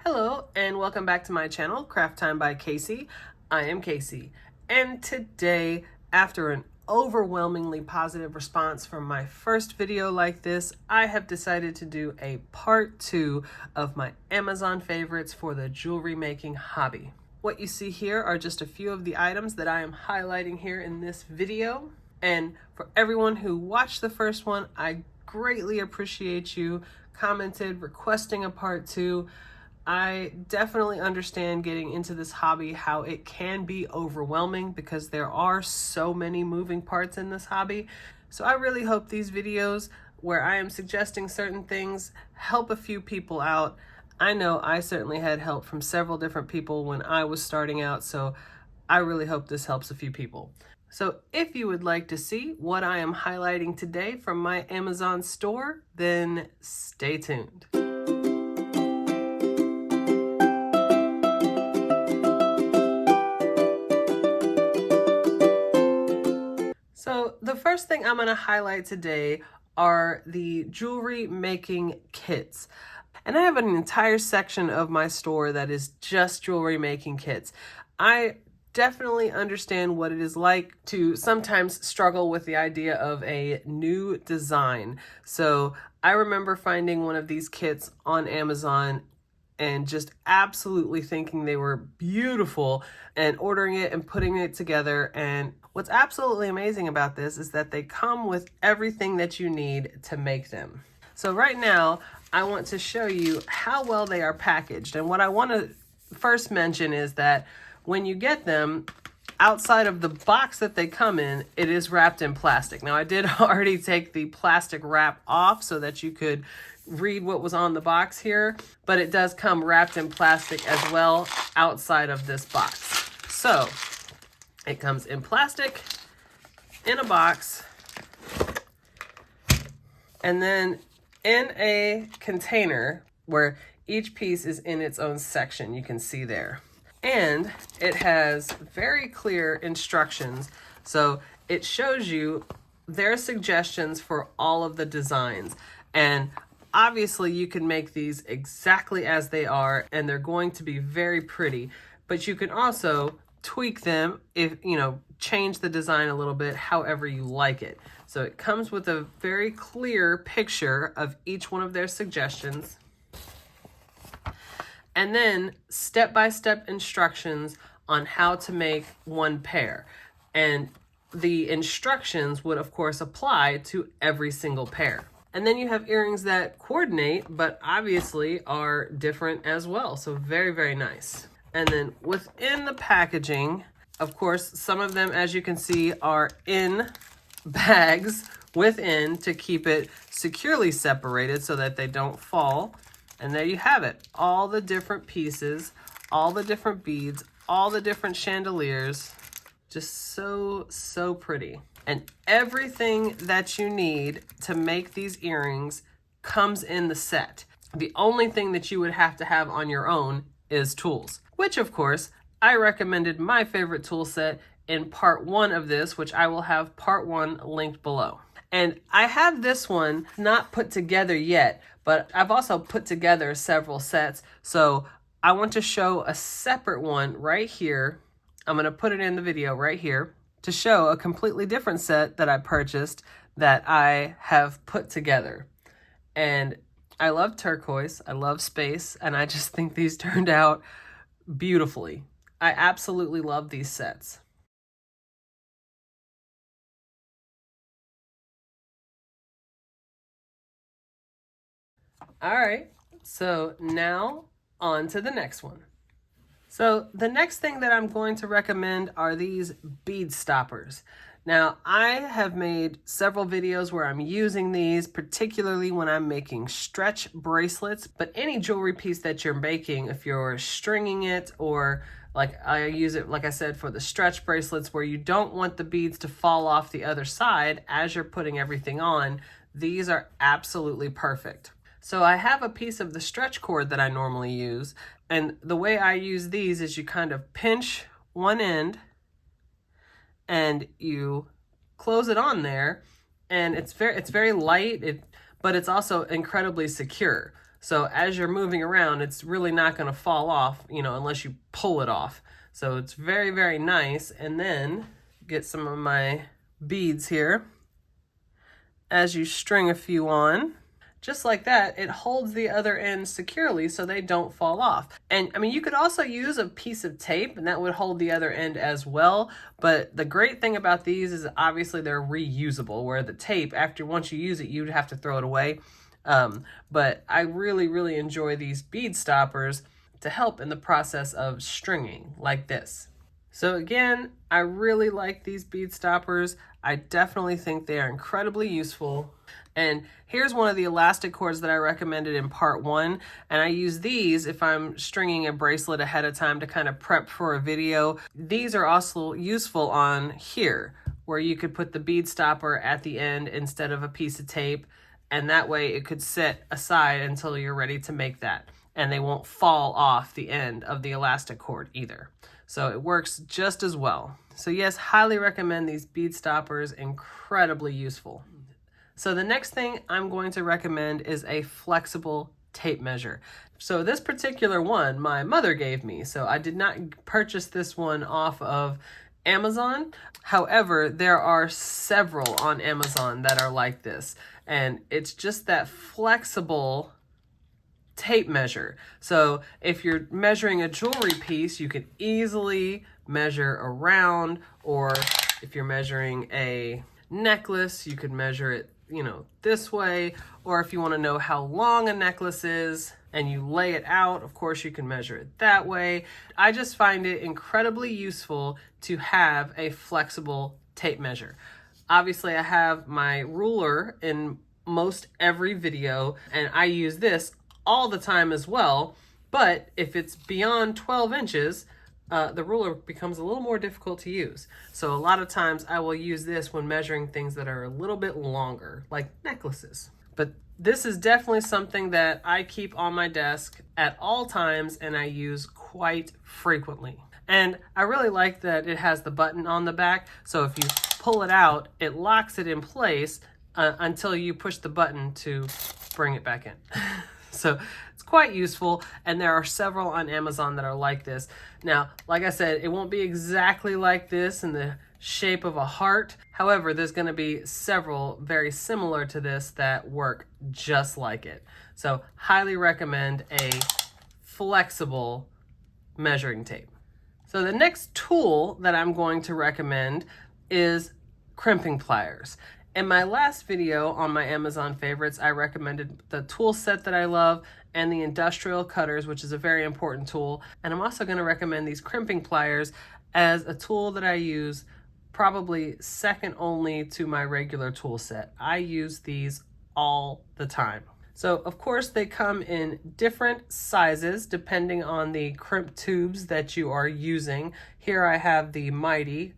Hello and welcome back to my channel, Craft Time by Casey. I am Casey, and today, after an overwhelmingly positive response from my first video like this, I have decided to do a part 2 of my Amazon favorites for the jewelry making hobby. What you see here are just a few of the items that I am highlighting here in this video. And for everyone who watched the first one, I greatly appreciate you commented, requesting a part 2. I definitely understand getting into this hobby, how it can be overwhelming because there are so many moving parts in this hobby. So I really hope these videos where I am suggesting certain things help a few people out. I know I certainly had help from several different people when I was starting out, so I really hope this helps a few people. So if you would like to see what I am highlighting today from my Amazon store, then stay tuned. So the first thing I'm going to highlight today are the jewelry making kits. And I have an entire section of my store that is just jewelry making kits. I definitely understand what it is like to sometimes struggle with the idea of a new design. So I remember finding one of these kits on Amazon and just absolutely thinking they were beautiful and ordering it and putting it together. And what's absolutely amazing about this is that they come with everything that you need to make them. So right now, I want to show you how well they are packaged. And what I want to first mention is that when you get them, outside of the box that they come in, it is wrapped in plastic. Now, I did already take the plastic wrap off so that you could read what was on the box here, but it does come wrapped in plastic as well outside of this box. So it comes in plastic, in a box, and then in a container where each piece is in its own section, you can see there. And it has very clear instructions. So it shows you their suggestions for all of the designs. And obviously you can make these exactly as they are, and they're going to be very pretty, but you can also tweak them if, change the design a little bit, however you like it. So it comes with a very clear picture of each one of their suggestions. And then step-by-step instructions on how to make one pair. And the instructions would, of course, apply to every single pair. And then you have earrings that coordinate, but obviously are different as well. So very, very nice. And then within the packaging, of course, some of them, as you can see, are in bags within to keep it securely separated so that they don't fall. And there you have it. All the different pieces, all the different beads, all the different chandeliers. Just so, so pretty. And everything that you need to make these earrings comes in the set. The only thing that you would have to have on your own is tools, which of course, I recommended my favorite tool set in part 1 of this, which I will have part 1 linked below. And I have this one not put together yet, but I've also put together several sets. So I want to show a separate one right here. I'm going to put it in the video right here to show a completely different set that I purchased that I have put together. And I love turquoise, I love space, and I just think these turned out beautifully. I absolutely love these sets. All right, so now on to the next one. So the next thing that I'm going to recommend are these bead stoppers. Now, I have made several videos where I'm using these, particularly when I'm making stretch bracelets, but any jewelry piece that you're making, if you're stringing it, or like I use it, like I said, for the stretch bracelets where you don't want the beads to fall off the other side as you're putting everything on, these are absolutely perfect. So I have a piece of the stretch cord that I normally use, and the way I use these is you kind of pinch one end and you close it on there, and it's very light, but it's also incredibly secure. So as you're moving around, it's really not going to fall off, you know, unless you pull it off. So it's very, very nice. And then get some of my beads here. As you string a few on, just like that, it holds the other end securely so they don't fall off. And I mean, you could also use a piece of tape and that would hold the other end as well. But the great thing about these is obviously they're reusable, where the tape, once you use it, you'd have to throw it away. But I really, really enjoy these bead stoppers to help in the process of stringing like this. So again, I really like these bead stoppers. I definitely think they are incredibly useful. And here's one of the elastic cords that I recommended in part 1. And I use these if I'm stringing a bracelet ahead of time to kind of prep for a video. These are also useful on here, where you could put the bead stopper at the end instead of a piece of tape. And that way it could sit aside until you're ready to make that. And they won't fall off the end of the elastic cord either. So it works just as well. So yes, highly recommend these bead stoppers, incredibly useful. So the next thing I'm going to recommend is a flexible tape measure. So this particular one, my mother gave me, so I did not purchase this one off of Amazon. However, there are several on Amazon that are like this, and it's just that flexible tape measure. So if you're measuring a jewelry piece, you can easily measure around, or if you're measuring a necklace, you could measure it, you know, this way, or if you want to know how long a necklace is and you lay it out, of course you can measure it that way. I just find it incredibly useful to have a flexible tape measure. Obviously I have my ruler in most every video, and I use this all the time as well, but if it's beyond 12 inches, the ruler becomes a little more difficult to use. So a lot of times I will use this when measuring things that are a little bit longer, like necklaces. But this is definitely something that I keep on my desk at all times and I use quite frequently. And I really like that it has the button on the back, so if you pull it out, it locks it in place until you push the button to bring it back in. So it's quite useful, and there are several on Amazon that are like this. Now, like I said, it won't be exactly like this in the shape of a heart. However, there's going to be several very similar to this that work just like it. So highly recommend a flexible measuring tape. So the next tool that I'm going to recommend is crimping pliers. In my last video on my Amazon favorites, I recommended the tool set that I love and the industrial cutters, which is a very important tool. And I'm also going to recommend these crimping pliers as a tool that I use probably second only to my regular tool set. I use these all the time. So of course they come in different sizes depending on the crimp tubes that you are using. Here I have the Mighty,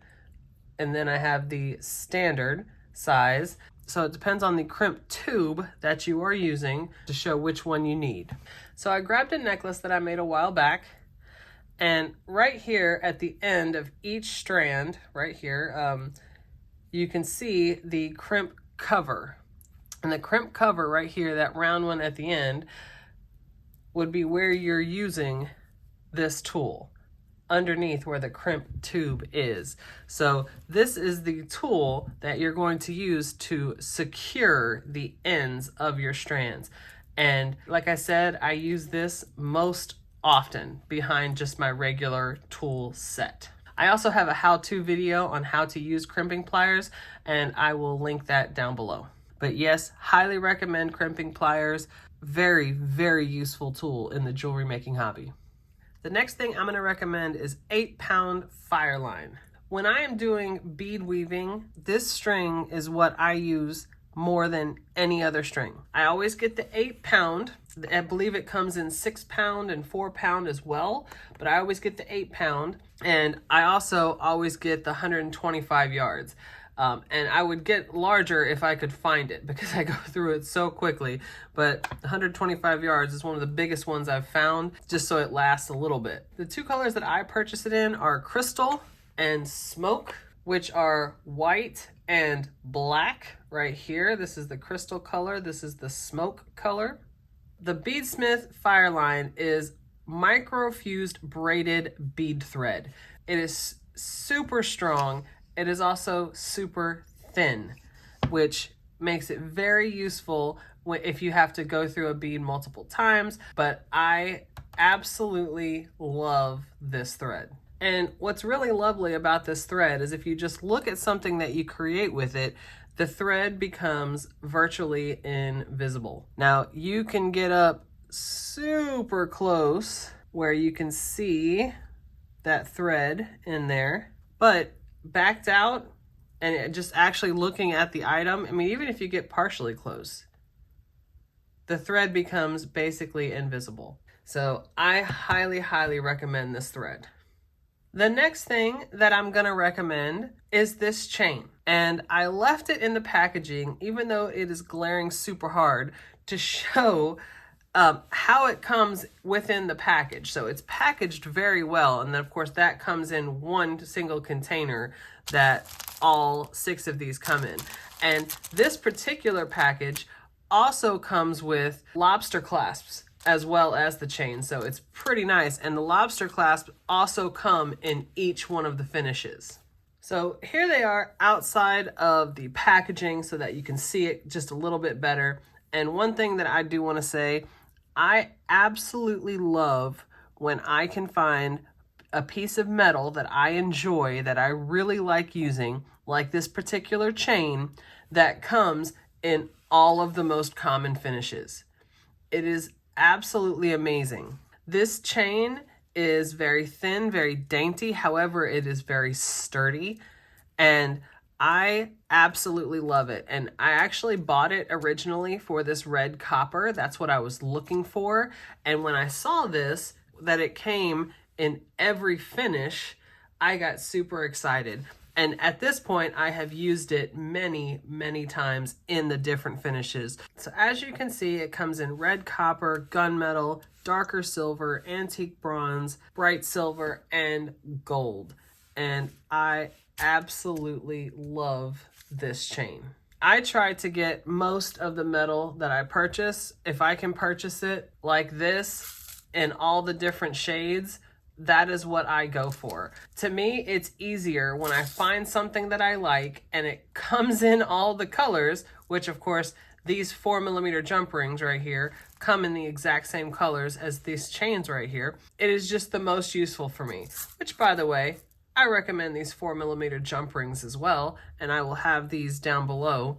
and then I have the standard size. So it depends on the crimp tube that you are using to show which one you need. So I grabbed a necklace that I made a while back, and right here at the end of each strand, right here, you can see the crimp cover. And the crimp cover right here, that round one at the end, would be where you're using this tool, underneath where the crimp tube is. So this is the tool that you're going to use to secure the ends of your strands. And like I said, I use this most often behind just my regular tool set. I also have a how-to video on how to use crimping pliers, and I will link that down below. But yes, highly recommend crimping pliers. Very, very useful tool in the jewelry making hobby. The next thing I'm going to recommend is 8-pound Fireline. When I am doing bead weaving, this string is what I use more than any other string. I always get the 8-pound. I believe it comes in 6-pound and 4-pound as well, but I always get the 8-pound, and I also always get the 125 yards. And I would get larger if I could find it because I go through it so quickly. But 125 yards is one of the biggest ones I've found, just so it lasts a little bit. The two colors that I purchase it in are Crystal and Smoke, which are white and black right here. This is the crystal color. This is the smoke color. The Beadsmith Fireline is microfused braided bead thread. It is super strong. It is also super thin, which makes it very useful if you have to go through a bead multiple times. But I absolutely love this thread. And what's really lovely about this thread is if you just look at something that you create with it, the thread becomes virtually invisible. Now you can get up super close where you can see that thread in there, but backed out and just actually looking at the item, I mean, even if you get partially close, the thread becomes basically invisible. So I highly, highly recommend this thread. The next thing that I'm going to recommend is this chain. And I left it in the packaging, even though it is glaring super hard, to show how it comes within the package. So it's packaged very well. And then of course that comes in one single container that all 6 of these come in. And this particular package also comes with lobster clasps as well as the chain. So it's pretty nice. And the lobster clasps also come in each one of the finishes. So here they are outside of the packaging so that you can see it just a little bit better. And one thing that I do want to say, I absolutely love when I can find a piece of metal that I enjoy, that I really like using, like this particular chain that comes in all of the most common finishes. It is absolutely amazing. This chain is very thin, very dainty. However, it is very sturdy, and I absolutely love it. And I actually bought it originally for this red copper. That's what I was looking for. And when I saw this, that it came in every finish, I got super excited. And at this point, I have used it many, many times in the different finishes. So as you can see, it comes in red copper, gunmetal, darker silver, antique bronze, bright silver, and gold. And I absolutely love this chain. I try to get most of the metal that I purchase, if I can purchase it like this in all the different shades, that is what I go for. To me, it's easier when I find something that I like and it comes in all the colors, which of course these 4mm jump rings right here come in the exact same colors as these chains right here. It is just the most useful for me, which by the way, I recommend these 4mm jump rings as well, and I will have these down below.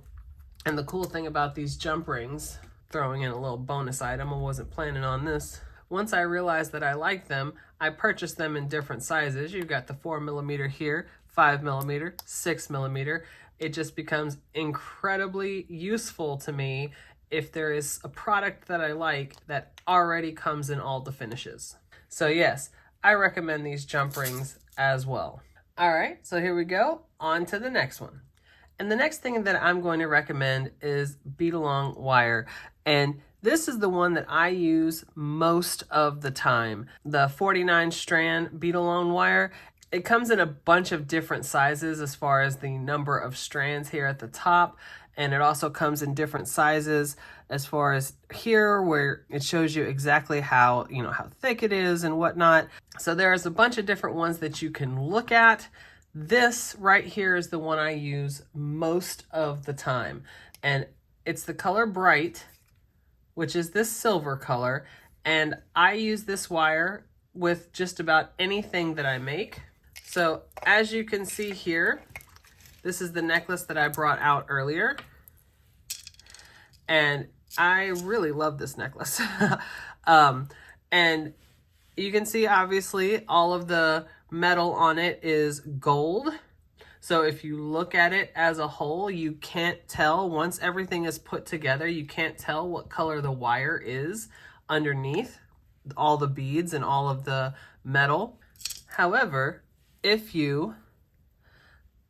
And the cool thing about these jump rings, throwing in a little bonus item, I wasn't planning on this. Once I realized that I liked them, I purchased them in different sizes. You've got the 4mm here, 5mm, 6mm. It just becomes incredibly useful to me if there is a product that I like that already comes in all the finishes. So yes, I recommend these jump rings as well. All right, so here we go, on to the next one. And the next thing that I'm going to recommend is Beadalon wire. And this is the one that I use most of the time. The 49 strand Beadalon wire. It comes in a bunch of different sizes as far as the number of strands here at the top. And it also comes in different sizes as far as here where it shows you exactly how, how thick it is and whatnot. So there's a bunch of different ones that you can look at. This right here is the one I use most of the time. And it's the color Bright, which is this silver color. And I use this wire with just about anything that I make. So as you can see here, this is the necklace that I brought out earlier. And I really love this necklace. And you can see obviously all of the metal on it is gold. So if you look at it as a whole, you can't tell, once everything is put together, you can't tell what color the wire is underneath all the beads and all of the metal. However, if you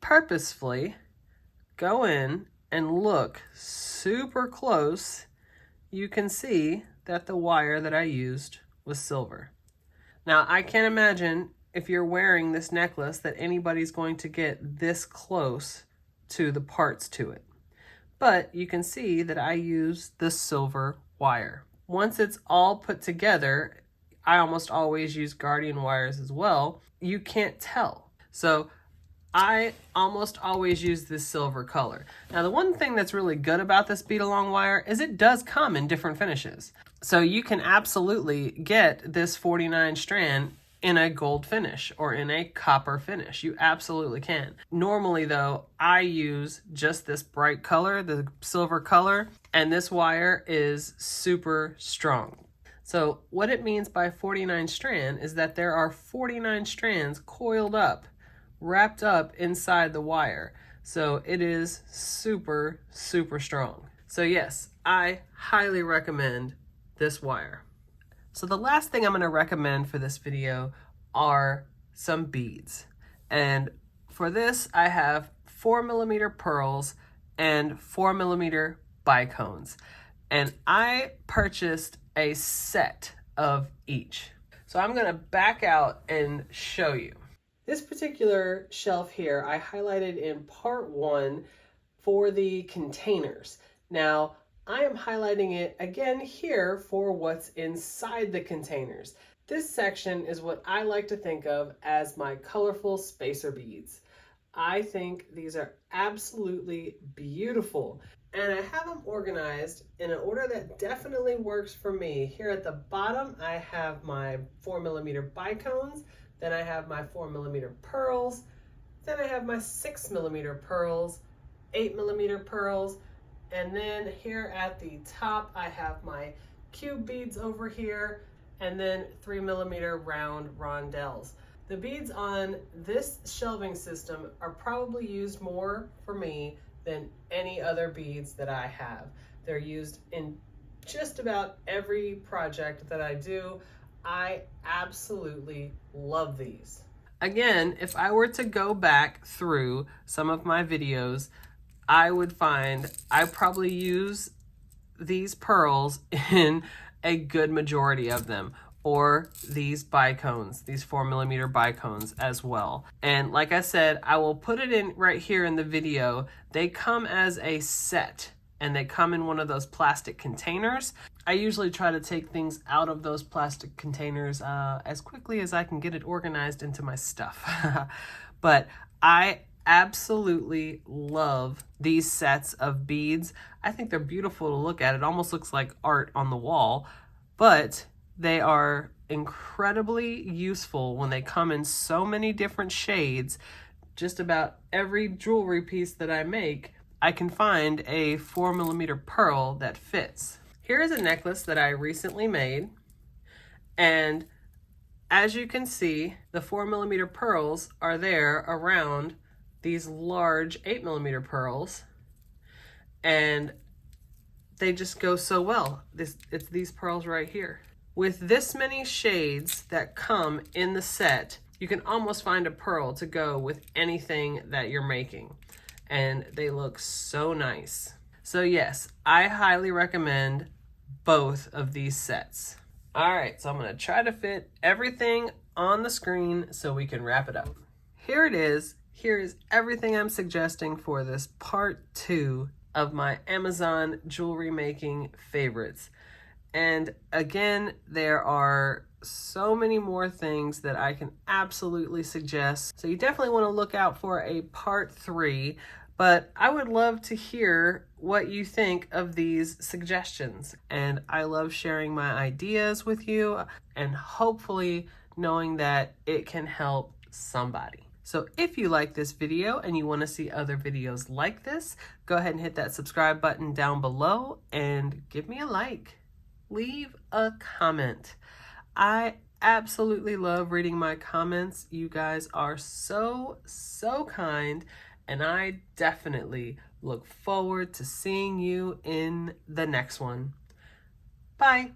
purposefully go in and look super close, you can see that the wire that I used was silver. Now, I can't imagine if you're wearing this necklace that anybody's going to get this close to the parts to it. But you can see that I use the silver wire. once it's all put together, I almost always use guardian wires as well, you can't tell. So I almost always use this silver color. Now the one thing that's really good about this Beadalon wire is it does come in different finishes. So you can absolutely get this 49 strand in a gold finish or in a copper finish. You absolutely can. Normally though, I use just this bright color, the silver color, and this wire is super strong. So what it means by 49 strand is that there are 49 strands coiled up, wrapped up inside the wire. So it is super, super strong. So yes, I highly recommend this wire. So the last thing I'm going to recommend for this video are some beads. And for this, I have 4mm pearls and 4mm bicones. And I purchased a set of each. So I'm going to back out and show you. This particular shelf here, I highlighted in part 1 for the containers. Now, I am highlighting it again here for what's inside the containers. This section is what I like to think of as my colorful spacer beads. I think these are absolutely beautiful. And I have them organized in an order that definitely works for me. Here at the bottom, I have my 4mm bicones, then I have my 4mm pearls, then I have my 6mm pearls, 8mm pearls, and then here at the top, I have my cube beads over here, and then 3mm round rondelles. The beads on this shelving system are probably used more for me than any other beads that I have. They're used in just about every project that I do. I absolutely love these. Again, if I were to go back through some of my videos, I would find I probably use these pearls in a good majority of them, or these bicones, these 4mm bicones as well. And like I said, I will put it in right here in the video. They come as a set and they come in one of those plastic containers. I usually try to take things out of those plastic containers as quickly as I can get it organized into my stuff. But I absolutely love these sets of beads. I think they're beautiful to look at. It almost looks like art on the wall, but they are incredibly useful when they come in so many different shades. Just about every jewelry piece that I make, I can find a 4mm pearl that fits. Here is a necklace that I recently made, and as you can see, the 4mm pearls are there around these large 8mm pearls, and they just go so well. It's these pearls right here. With this many shades that come in the set, you can almost find a pearl to go with anything that you're making, and they look so nice. So yes, I highly recommend both of these sets. All right, so I'm gonna try to fit everything on the screen so we can wrap it up. Here it is. Here is everything I'm suggesting for this part 2 of my Amazon jewelry making favorites. And again, there are so many more things that I can absolutely suggest. So you definitely want to look out for a part 3, but I would love to hear what you think of these suggestions. And I love sharing my ideas with you and hopefully knowing that it can help somebody. So if you like this video and you want to see other videos like this, go ahead and hit that subscribe button down below and give me a like. Leave a comment. I absolutely love reading my comments. You guys are so kind, and I definitely look forward to seeing you in the next one. Bye.